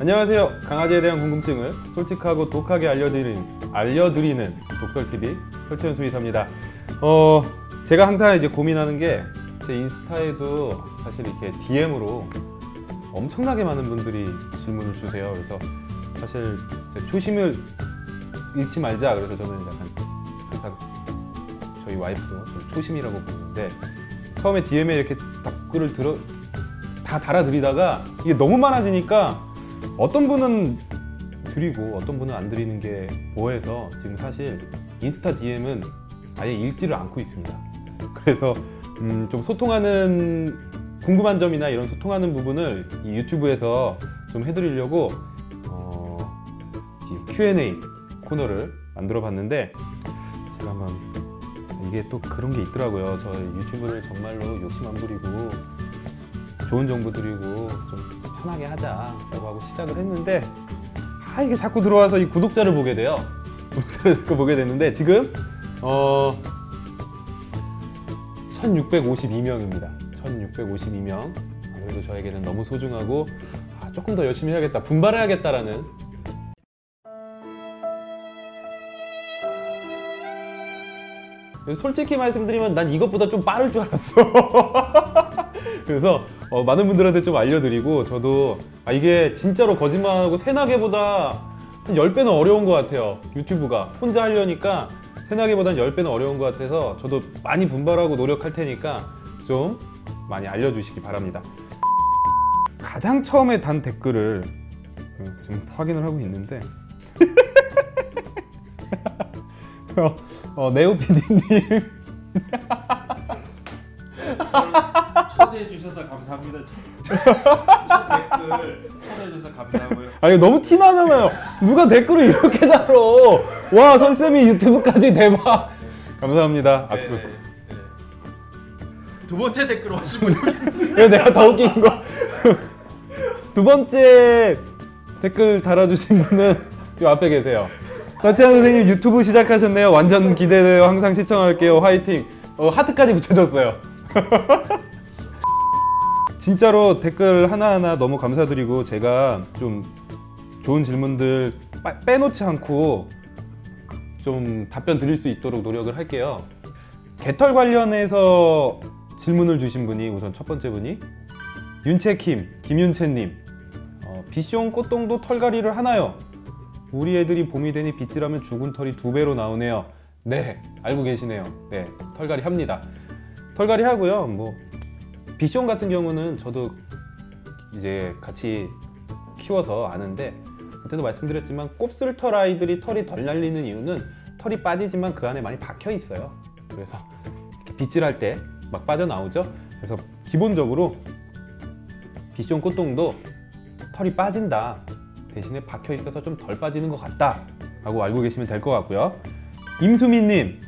안녕하세요. 강아지에 대한 궁금증을 솔직하고 독하게 알려드리는 독설TV 설치현수의사입니다. 제가 항상 이제 고민하는 게 제 인스타에도 사실 이렇게 DM으로 엄청나게 많은 분들이 질문을 주세요. 그래서 사실 초심을 잃지 말자. 그래서 저는 약간 항상 저희 와이프도 좀 초심이라고 보는데, 처음에 DM에 이렇게 댓글을 다 달아드리다가 이게 너무 많아지니까 어떤 분은 드리고 어떤 분은 안 드리는 게 뭐해서 지금 사실 인스타 DM은 아예 읽지를 않고 있습니다. 그래서 좀 소통하는 궁금한 점이나 이런 소통하는 부분을 이 유튜브에서 좀 해드리려고 Q&A 코너를 만들어 봤는데, 제가 한번 이게 또 그런 게 있더라고요. 저 유튜브를 정말로 욕심 안 부리고 좋은 정보 드리고 좀 편하게 하자라고 하고 시작을 했는데, 이게 자꾸 들어와서 이 구독자를 보게 돼요. 구독자를 자꾸 보게 되는데 지금 1652명입니다. 1652명. 그래도 저에게는 너무 소중하고 조금 더 열심히 해야겠다, 분발해야겠다라는. 솔직히 말씀드리면 난 이것보다 좀 빠를 줄 알았어. 그래서 많은 분들한테 좀 알려드리고, 저도 이게 진짜로 거짓말하고 새나개보다 한 10배는 어려운 것 같아요. 유튜브가 혼자 하려니까 새나개보다는 10배는 어려운 것 같아서 저도 많이 분발하고 노력할 테니까 좀 많이 알려주시기 바랍니다. 가장 처음에 단 댓글을 지금 확인을 하고 있는데 네오 PD님 초대해 주셔서 감사합니다. 댓글 초대해 주셔서 감사하고요. 이거 너무 티나잖아요. 누가 댓글을 이렇게 달어. 와, 선쌤이 유튜브까지 대박. 감사합니다. 악수. 네. 두 번째 댓글 하신 분이 이거 내가 더 웃긴 거. 두 번째 댓글 달아주신 분은 이 앞에 계세요. 서치현 선생님 유튜브 시작하셨네요. 완전 기대돼요. 항상 시청할게요. 화이팅. 하트까지 붙여줬어요. 진짜로 댓글 하나하나 너무 감사드리고, 제가 좀 좋은 질문들 빼놓지 않고 좀 답변 드릴 수 있도록 노력을 할게요. 개털 관련해서 질문을 주신 분이, 우선 첫 번째 분이 김윤채님. 비숑 꽃동도 털갈이를 하나요? 우리 애들이 봄이 되니 빗질하면 죽은 털이 2배로 나오네요. 네, 알고 계시네요. 네, 털갈이 합니다. 털갈이 하고요. 비숑 같은 경우는 저도 이제 같이 키워서 아는데, 그때도 말씀드렸지만 곱슬털 아이들이 털이 덜 날리는 이유는 털이 빠지지만 그 안에 많이 박혀 있어요. 그래서 이렇게 빗질할 때 막 빠져나오죠. 그래서 기본적으로 비숑 꽃동도 털이 빠진다, 대신에 박혀 있어서 좀 덜 빠지는 것 같다 라고 알고 계시면 될 것 같고요. 임수민님,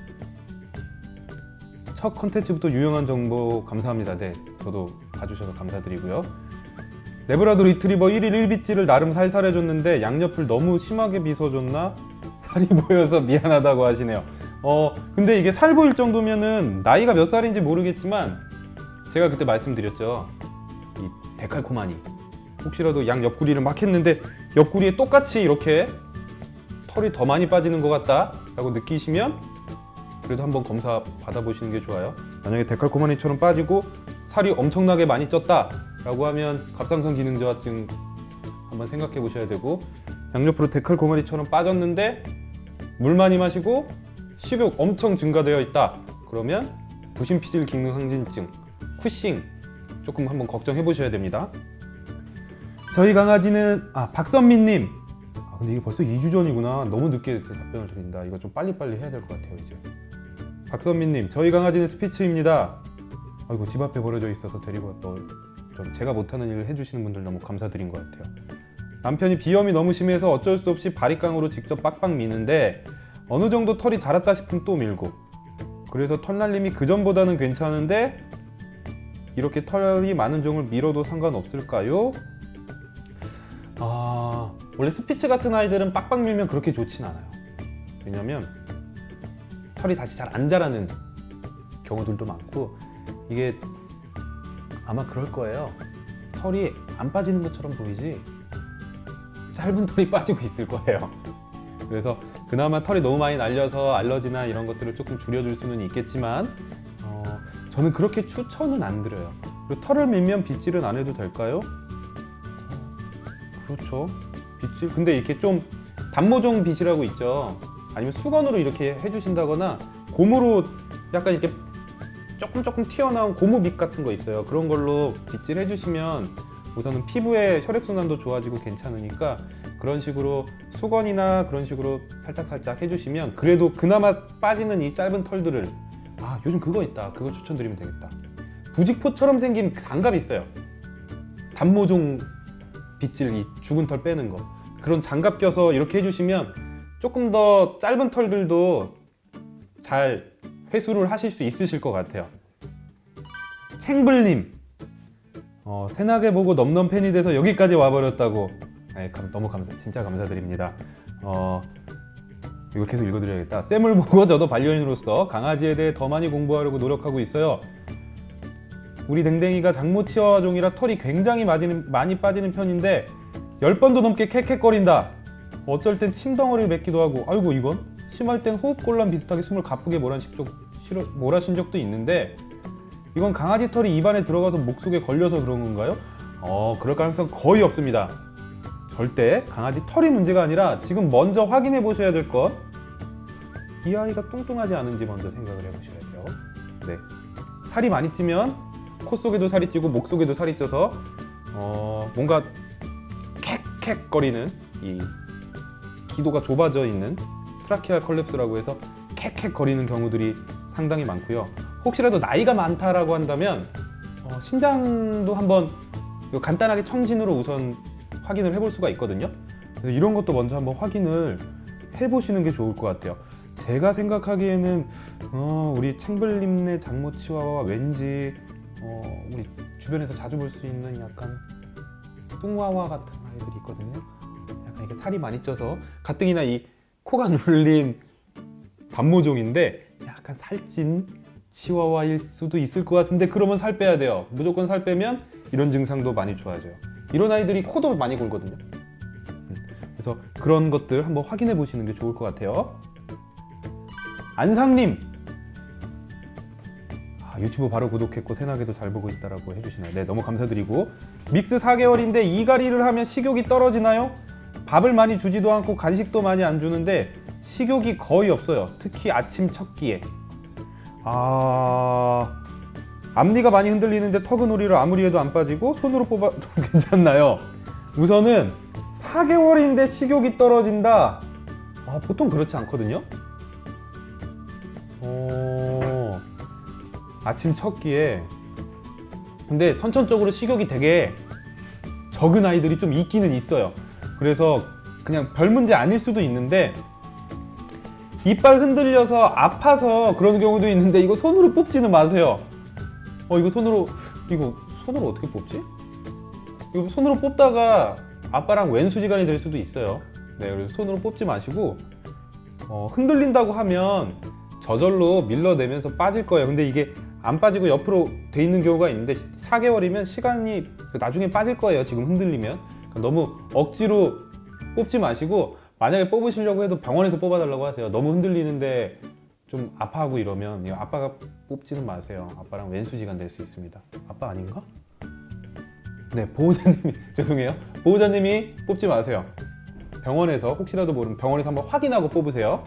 첫 컨텐츠부터 유용한 정보 감사합니다. 네, 저도 봐주셔서 감사드리고요. 레브라도 리트리버 1일 1빗질을 나름 살살 해줬는데 양옆을 너무 심하게 빗어줬나? 살이 보여서 미안하다고 하시네요. 근데 이게 살 보일 정도면은 나이가 몇 살인지 모르겠지만, 제가 그때 말씀드렸죠. 이 데칼코마니, 혹시라도 양 옆구리를 막 했는데 옆구리에 똑같이 이렇게 털이 더 많이 빠지는 것 같다 라고 느끼시면 그래도 한번 검사 받아보시는 게 좋아요. 만약에 데칼코마니처럼 빠지고 살이 엄청나게 많이 쪘다 라고 하면 갑상선 기능 저하증 한번 생각해 보셔야 되고, 양옆으로 데칼코마니처럼 빠졌는데 물 많이 마시고 식욕 엄청 증가되어 있다 그러면 부신피질 기능 항진증, 쿠싱 조금 한번 걱정해 보셔야 됩니다. 저희 강아지는 박선미님, 근데 이게 벌써 2주 전이구나. 너무 늦게 답변을 드린다. 이거 좀 빨리빨리 해야 될 것 같아요. 이제 박선미님, 저희 강아지는 스피츠입니다. 아이고, 집 앞에 버려져 있어서 데리고 좀 제가 못하는 일을 해주시는 분들 너무 감사드린 것 같아요. 남편이 비염이 너무 심해서 어쩔 수 없이 바리깡으로 직접 빡빡 미는데 어느 정도 털이 자랐다 싶으면 또 밀고, 그래서 털날림이 그전보다는 괜찮은데 이렇게 털이 많은 종을 밀어도 상관없을까요? 원래 스피츠 같은 아이들은 빡빡 밀면 그렇게 좋진 않아요. 왜냐면 털이 다시 잘 안 자라는 경우들도 많고, 이게 아마 그럴 거예요. 털이 안 빠지는 것처럼 보이지 짧은 털이 빠지고 있을 거예요. 그래서 그나마 털이 너무 많이 날려서 알러지나 이런 것들을 조금 줄여줄 수는 있겠지만 저는 그렇게 추천은 안 드려요. 그리고 털을 밀면 빗질은 안 해도 될까요? 그렇죠. 빗질 근데 이렇게 좀 단모종 빗이라고 있죠. 아니면 수건으로 이렇게 해주신다거나 고무로 약간 이렇게 조금 튀어나온 고무빗 같은 거 있어요. 그런 걸로 빗질 해주시면 우선은 피부의 혈액순환도 좋아지고 괜찮으니까 그런 식으로 수건이나 그런 식으로 살짝 해주시면 그래도 그나마 빠지는 이 짧은 털들을 요즘 그거 있다. 그거 추천드리면 되겠다. 부직포처럼 생긴 장갑이 있어요. 단모종 빗질 이 죽은 털 빼는 거 그런 장갑 껴서 이렇게 해주시면 조금 더 짧은 털들도 잘 회수를 하실 수 있으실 것 같아요. 챙블님 새나게 보고 넘넘 팬이 돼서 여기까지 와버렸다고. 너무 진짜 감사드립니다. 이거 계속 읽어드려야겠다. 쌤을 보고 저도 반려인으로서 강아지에 대해 더 많이 공부하려고 노력하고 있어요. 우리 댕댕이가 장모 치와와종이라 털이 굉장히 많이 빠지는 편인데 10번도 넘게 캑캑거린다. 어쩔 땐 침덩어리를 맺기도 하고 아이고 이건? 심할 땐 호흡곤란 비슷하게 숨을 가쁘게 몰아신 적도 있는데 이건 강아지 털이 입안에 들어가서 목 속에 걸려서 그런 건가요? 그럴 가능성 거의 없습니다. 절대 강아지 털이 문제가 아니라 지금 먼저 확인해 보셔야 될 것, 이 아이가 뚱뚱하지 않은지 먼저 생각을 해보셔야 돼요. 네, 살이 많이 찌면 코 속에도 살이 찌고 목 속에도 살이 쪄서 뭔가 캑캑 거리는 이 기도가 좁아져 있는 트라키알 컬랩스라고 해서 캑캑 거리는 경우들이 상당히 많고요. 혹시라도 나이가 많다라고 한다면 심장도 한번 간단하게 청진으로 우선 확인을 해볼 수가 있거든요. 그래서 이런 것도 먼저 한번 확인을 해보시는 게 좋을 것 같아요. 제가 생각하기에는 우리 챙블님네 장모 치와와 왠지 우리 주변에서 자주 볼 수 있는 약간 뚱와와 같은 아이들이 있거든요. 약간 이렇게 살이 많이 쪄서 가뜩이나 이 코가 눌린 단모종인데 약간 살찐 치와와일 수도 있을 것 같은데 그러면 살 빼야 돼요. 무조건 살 빼면 이런 증상도 많이 좋아져요. 이런 아이들이 코도 많이 골거든요. 그래서 그런 것들 한번 확인해 보시는 게 좋을 것 같아요. 안상님, 유튜브 바로 구독했고 새나게도 잘 보고 있다라고 해주시네요. 네, 너무 감사드리고, 믹스 4개월인데 이갈이를 하면 식욕이 떨어지나요? 밥을 많이 주지도 않고 간식도 많이 안 주는데 식욕이 거의 없어요. 특히 아침 첫 끼에. 앞니가 많이 흔들리는데 턱은오리를 아무리 해도 안 빠지고 손으로 뽑아도 괜찮나요? 우선은 4개월인데 식욕이 떨어진다? 보통 그렇지 않거든요. 아침 첫 끼에. 근데 선천적으로 식욕이 되게 적은 아이들이 좀 있기는 있어요. 그래서 그냥 별 문제 아닐 수도 있는데 이빨 흔들려서 아파서 그런 경우도 있는데 이거 손으로 뽑지는 마세요. 이거 손으로 어떻게 뽑지? 이거 손으로 뽑다가 아빠랑 왼수지간이 될 수도 있어요. 네, 그래서 손으로 뽑지 마시고 흔들린다고 하면 저절로 밀러내면서 빠질 거예요. 근데 이게 안 빠지고 옆으로 돼 있는 경우가 있는데 4개월이면 시간이 나중에 빠질 거예요. 지금 흔들리면. 그러니까 너무 억지로 뽑지 마시고 만약에 뽑으시려고 해도 병원에서 뽑아달라고 하세요. 너무 흔들리는데 좀 아파하고 이러면 아빠가 뽑지는 마세요. 아빠랑 왼수지간 될 수 있습니다. 아빠 아닌가? 네, 보호자님이 죄송해요. 보호자님이 뽑지 마세요. 병원에서 혹시라도 모르면 병원에서 한번 확인하고 뽑으세요.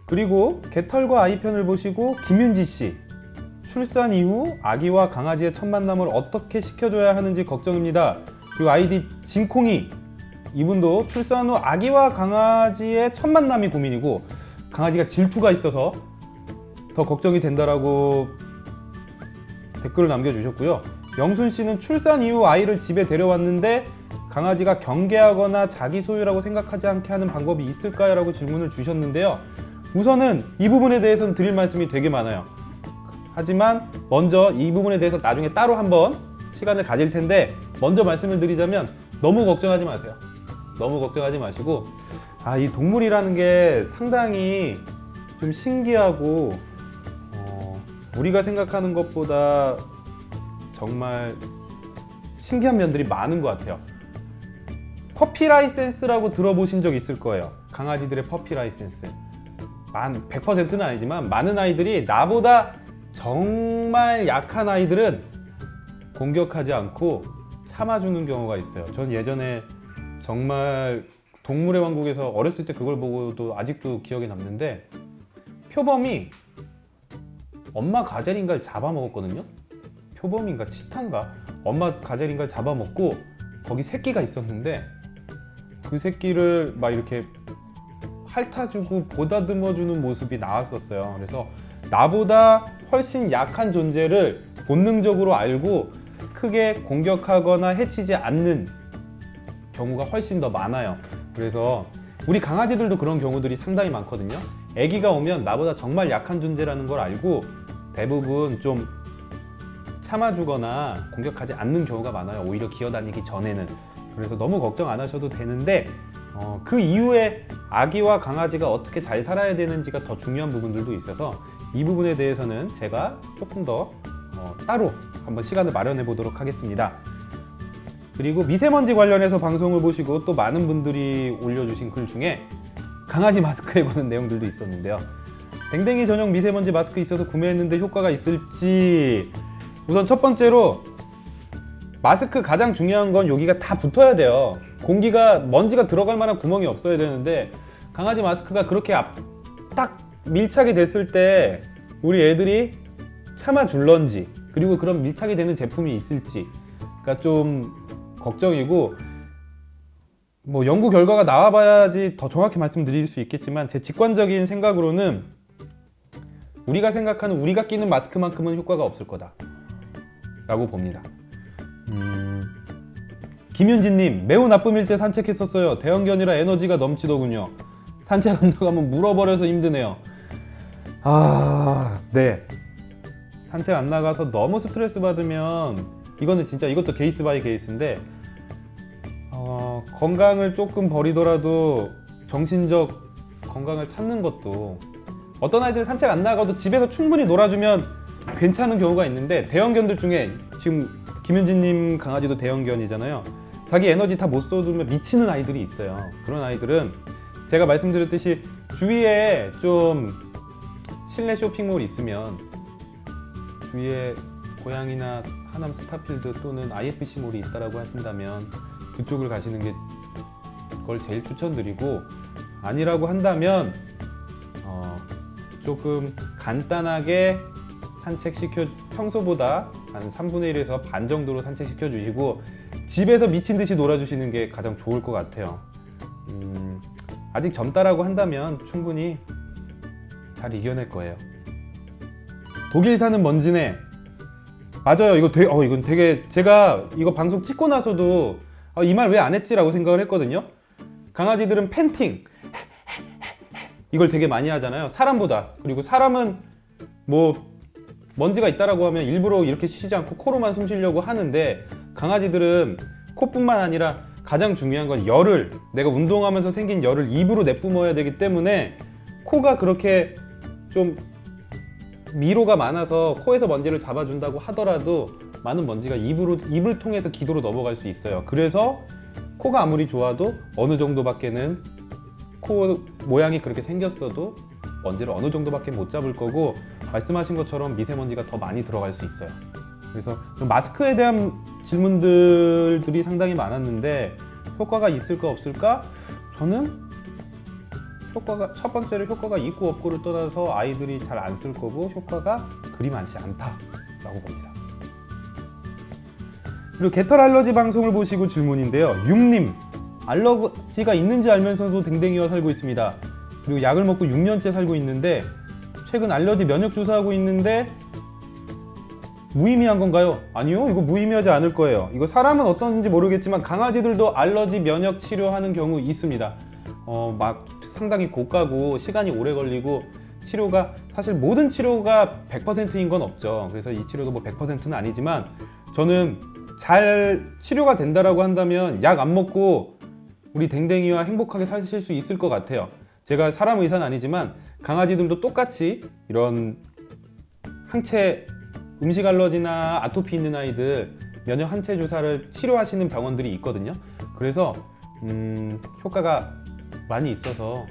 그리고 개털과 아이 편을 보시고 김윤지 씨, 출산 이후 아기와 강아지의 첫 만남을 어떻게 시켜줘야 하는지 걱정입니다. 그리고 아이디 진콩이, 이분도 출산 후 아기와 강아지의 첫 만남이 고민이고 강아지가 질투가 있어서 더 걱정이 된다라고 댓글을 남겨주셨고요. 영순 씨는 출산 이후 아이를 집에 데려왔는데 강아지가 경계하거나 자기 소유라고 생각하지 않게 하는 방법이 있을까요? 라고 질문을 주셨는데요. 우선은 이 부분에 대해서는 드릴 말씀이 되게 많아요. 하지만 먼저 이 부분에 대해서 나중에 따로 한번 시간을 가질 텐데 먼저 말씀을 드리자면 너무 걱정하지 마세요. 너무 걱정하지 마시고 이 동물이라는 게 상당히 좀 신기하고 우리가 생각하는 것보다 정말 신기한 면들이 많은 것 같아요. 퍼피 라이센스라고 들어보신 적 있을 거예요. 강아지들의 퍼피 라이센스. 100%는 아니지만 많은 아이들이 나보다 정말 약한 아이들은 공격하지 않고 참아주는 경우가 있어요. 전 예전에 정말 동물의 왕국에서 어렸을 때 그걸 보고도 아직도 기억에 남는데, 표범이 엄마 가젤인가를 잡아먹었거든요. 표범인가 치타인가 엄마 가젤인가를 잡아먹고 거기 새끼가 있었는데, 그 새끼를 막 이렇게 핥아주고 보다듬어주는 모습이 나왔었어요. 그래서 나보다 훨씬 약한 존재를 본능적으로 알고 크게 공격하거나 해치지 않는 경우가 훨씬 더 많아요. 그래서 우리 강아지들도 그런 경우들이 상당히 많거든요. 아기가 오면 나보다 정말 약한 존재라는 걸 알고 대부분 좀 참아주거나 공격하지 않는 경우가 많아요. 오히려 기어다니기 전에는. 그래서 너무 걱정 안 하셔도 되는데, 그 이후에 아기와 강아지가 어떻게 잘 살아야 되는지가 더 중요한 부분들도 있어서 이 부분에 대해서는 제가 조금 더 따로 한번 시간을 마련해 보도록 하겠습니다. 그리고 미세먼지 관련해서 방송을 보시고 또 많은 분들이 올려주신 글 중에 강아지 마스크에 관한 내용들도 있었는데요. 댕댕이 전용 미세먼지 마스크 있어서 구매했는데 효과가 있을지. 우선 첫 번째로 마스크 가장 중요한 건 여기가 다 붙어야 돼요. 공기가, 먼지가 들어갈 만한 구멍이 없어야 되는데, 강아지 마스크가 그렇게 딱 밀착이 됐을 때 우리 애들이 참아줄런지, 그리고 그런 밀착이 되는 제품이 있을지가 좀 걱정이고, 뭐 연구 결과가 나와봐야지 더 정확히 말씀드릴 수 있겠지만, 제 직관적인 생각으로는 우리가 생각하는, 우리가 끼는 마스크만큼은 효과가 없을 거다 라고 봅니다. 김윤진님, 매우 나쁨일 때 산책했었어요. 대형견이라 에너지가 넘치더군요. 산책 안 나가면 물어버려서 힘드네요. 네. 산책 안 나가서 너무 스트레스 받으면, 이거는 진짜, 이것도 케이스 바이 케이스인데, 건강을 조금 버리더라도 정신적 건강을 찾는 것도, 어떤 아이들은 산책 안 나가도 집에서 충분히 놀아주면 괜찮은 경우가 있는데, 대형견들 중에 지금 김윤진님 강아지도 대형견이잖아요. 자기 에너지 다 못 쏟으면 미치는 아이들이 있어요. 그런 아이들은 제가 말씀드렸듯이 주위에 좀 실내 쇼핑몰 있으면, 주위에 고양이나 하남 스타필드 또는 IFC몰이 있다라고 하신다면 그쪽을 가시는 게 그걸 제일 추천드리고, 아니라고 한다면 조금 간단하게 평소보다 한 3분의 1에서 반 정도로 산책시켜 주시고 집에서 미친 듯이 놀아주시는 게 가장 좋을 것 같아요. 아직 젊다라고 한다면 충분히 잘 이겨낼 거예요. 독일 사는 먼지네. 맞아요. 이건 되게 제가 이거 방송 찍고 나서도 이 말 왜 안 했지라고 생각을 했거든요. 강아지들은 팬팅 이걸 되게 많이 하잖아요, 사람보다. 그리고 사람은 뭐 먼지가 있다라고 하면 일부러 이렇게 쉬지 않고 코로만 숨 쉬려고 하는데, 강아지들은 코뿐만 아니라 가장 중요한 건 열을, 내가 운동하면서 생긴 열을 입으로 내뿜어야 되기 때문에, 코가 그렇게 좀 미로가 많아서 코에서 먼지를 잡아준다고 하더라도 많은 먼지가 입을 통해서 기도로 넘어갈 수 있어요. 그래서 코가 아무리 좋아도 어느 정도밖에는, 코 모양이 그렇게 생겼어도 먼지를 어느 정도밖에 못 잡을 거고, 말씀하신 것처럼 미세먼지가 더 많이 들어갈 수 있어요. 그래서 좀 마스크에 대한 질문들이 상당히 많았는데, 효과가 있을까 없을까? 저는 첫 번째로 효과가 있고 없고를 떠나서 아이들이 잘 안 쓸 거고 효과가 그리 많지 않다라고 봅니다. 그리고 개털 알러지 방송을 보시고 질문인데요. 6님, 알러지가 있는지 알면서도 댕댕이와 살고 있습니다. 그리고 약을 먹고 6년째 살고 있는데 최근 알러지 면역 주사하고 있는데 무의미한 건가요? 아니요, 이거 무의미하지 않을 거예요. 이거 사람은 어떤지 모르겠지만 강아지들도 알러지 면역 치료하는 경우 있습니다. 막 상당히 고가고 시간이 오래 걸리고, 치료가 사실 모든 치료가 100%인 건 없죠. 그래서 이 치료도 뭐 100%는 아니지만, 저는 잘 치료가 된다라고 한다면 약 안 먹고 우리 댕댕이와 행복하게 사실 수 있을 것 같아요. 제가 사람 의사는 아니지만 강아지들도 똑같이 이런 항체, 음식 알러지나 아토피 있는 아이들 면역 항체 주사를 치료하시는 병원들이 있거든요. 그래서 효과가 많이 있어서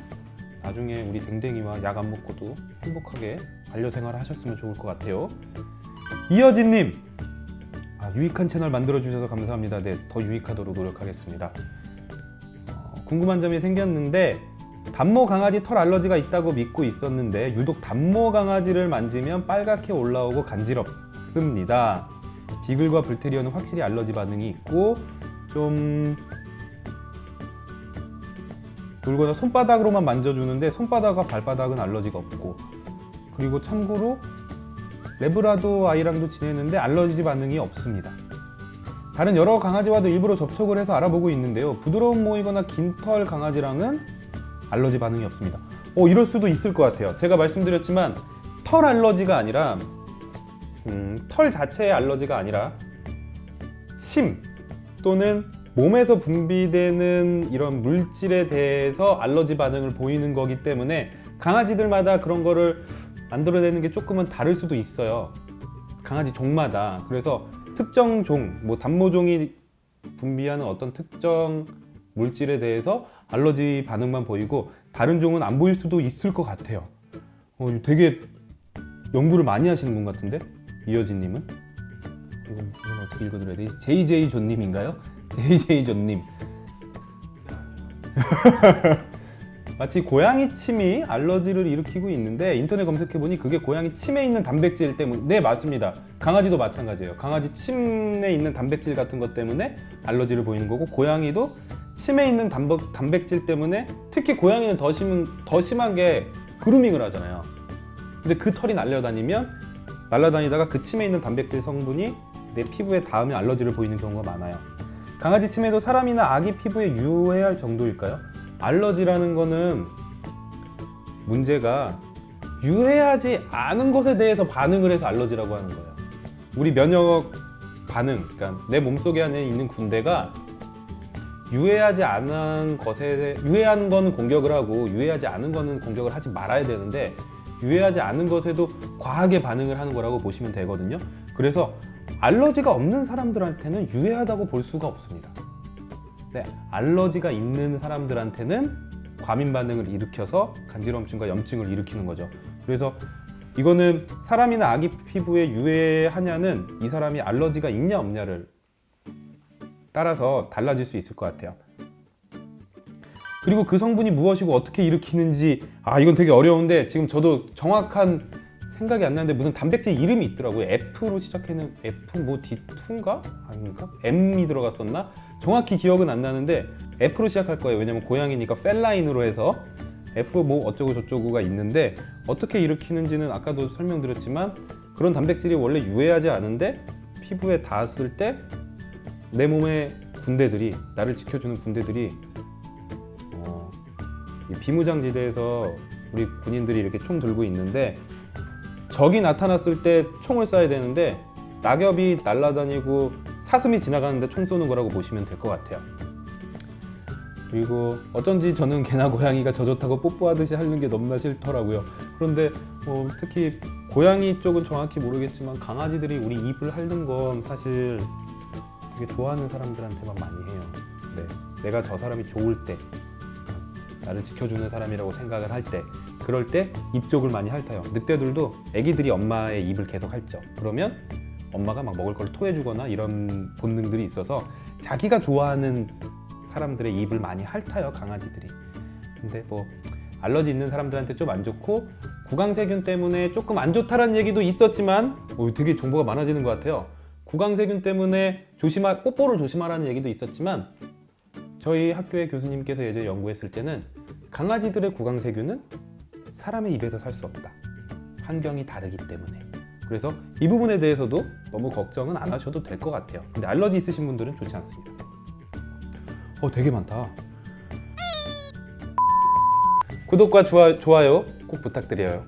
나중에 우리 댕댕이와 약 안 먹고도 행복하게 반려생활을 하셨으면 좋을 것 같아요. 이여진님, 유익한 채널 만들어주셔서 감사합니다. 네, 더 유익하도록 노력하겠습니다. 궁금한 점이 생겼는데 단모 강아지 털 알러지가 있다고 믿고 있었는데 유독 단모 강아지를 만지면 빨갛게 올라오고 간지럽습니다. 비글과 불테리어는 확실히 알러지 반응이 있고 좀 돌거나 손바닥으로만 만져주는데 손바닥과 발바닥은 알러지가 없고, 그리고 참고로 레브라도 아이랑도 지내는데 알러지 반응이 없습니다. 다른 여러 강아지와도 일부러 접촉을 해서 알아보고 있는데요, 부드러운 모이거나 긴 털 강아지랑은 알러지 반응이 없습니다. 이럴 수도 있을 것 같아요. 제가 말씀드렸지만 털 알러지가 아니라 털 자체의 알러지가 아니라 침 또는 몸에서 분비되는 이런 물질에 대해서 알러지 반응을 보이는 거기 때문에 강아지들마다 그런 거를 만들어내는 게 조금은 다를 수도 있어요. 강아지 종마다. 그래서 특정 종, 뭐 단모종이 분비하는 어떤 특정 물질에 대해서 알러지 반응만 보이고 다른 종은 안 보일 수도 있을 것 같아요. 되게 연구를 많이 하시는 분 같은데? 이여진님은? 이건 어떻게 읽어드려야 되지? JJ존님인가요? JJ존님. 마치 고양이 침이 알러지를 일으키고 있는데 인터넷 검색해보니 그게 고양이 침에 있는 단백질 때문에. 네, 맞습니다. 강아지도 마찬가지예요. 강아지 침에 있는 단백질 같은 것 때문에 알러지를 보이는 거고, 고양이도 침에 있는 단백질 때문에, 특히 고양이는 더 심한 게 그루밍을 하잖아요. 근데 그 털이 날아다니다가 그 침에 있는 단백질 성분이 내 피부에 닿으면 알러지를 보이는 경우가 많아요. 강아지 침에도 사람이나 아기 피부에 유해할 정도일까요? 알러지라는 거는 문제가 유해하지 않은 것에 대해서 반응을 해서 알러지라고 하는 거예요. 우리 면역 반응, 그러니까 내 몸속에 안에 있는 군대가 유해하지 않은 것에, 유해한 거는 공격을 하고 유해하지 않은 거는 공격을 하지 말아야 되는데, 유해하지 않은 것에도 과하게 반응을 하는 거라고 보시면 되거든요. 그래서 알러지가 없는 사람들한테는 유해하다고 볼 수가 없습니다. 네, 알러지가 있는 사람들한테는 과민 반응을 일으켜서 간지럼증과 염증을 일으키는 거죠. 그래서 이거는 사람이나 아기 피부에 유해하냐는 이 사람이 알러지가 있냐 없냐를 따라서 달라질 수 있을 것 같아요. 그리고 그 성분이 무엇이고 어떻게 일으키는지, 이건 되게 어려운데 지금 저도 정확한 생각이 안 나는데 무슨 단백질 이름이 있더라고요. F로 시작하는 F 뭐 D2인가? 아닙니까? M이 들어갔었나? 정확히 기억은 안 나는데 F로 시작할 거예요. 왜냐면 고양이니까 펠라인으로 해서 F 뭐 어쩌고 저쩌고가 있는데, 어떻게 일으키는지는 아까도 설명드렸지만 그런 단백질이 원래 유해하지 않은데 피부에 닿았을 때 내 몸의 군대들이, 나를 지켜주는 군대들이 이 비무장지대에서 우리 군인들이 이렇게 총 들고 있는데 적이 나타났을 때 총을 쏴야 되는데 낙엽이 날아다니고 사슴이 지나가는데 총 쏘는 거라고 보시면 될 것 같아요. 그리고 어쩐지 저는 개나 고양이가 저 좋다고 뽀뽀하듯이 하는 게 너무나 싫더라고요. 그런데 특히 고양이 쪽은 정확히 모르겠지만 강아지들이 우리 입을 핥는 건 사실 되게 좋아하는 사람들한테만 많이 해요. 네, 내가 저 사람이 좋을 때, 나를 지켜주는 사람이라고 생각을 할 때, 그럴 때 입 쪽을 많이 핥아요. 늑대들도 애기들이 엄마의 입을 계속 핥죠. 그러면 엄마가 막 먹을 걸 토해주거나 이런 본능들이 있어서 자기가 좋아하는 사람들의 입을 많이 핥아요, 강아지들이. 근데 뭐 알러지 있는 사람들한테 좀 안 좋고, 구강세균 때문에 조금 안 좋다라는 얘기도 있었지만 되게 정보가 많아지는 것 같아요. 구강세균 때문에 뽀뽀를 조심하라는 얘기도 있었지만, 저희 학교의 교수님께서 예전에 연구했을 때는 강아지들의 구강세균은 사람의 입에서 살 수 없다. 환경이 다르기 때문에. 그래서 이 부분에 대해서도 너무 걱정은 안 하셔도 될 것 같아요. 근데 알러지 있으신 분들은 좋지 않습니다. 되게 많다. 구독과 좋아요 꼭 부탁드려요.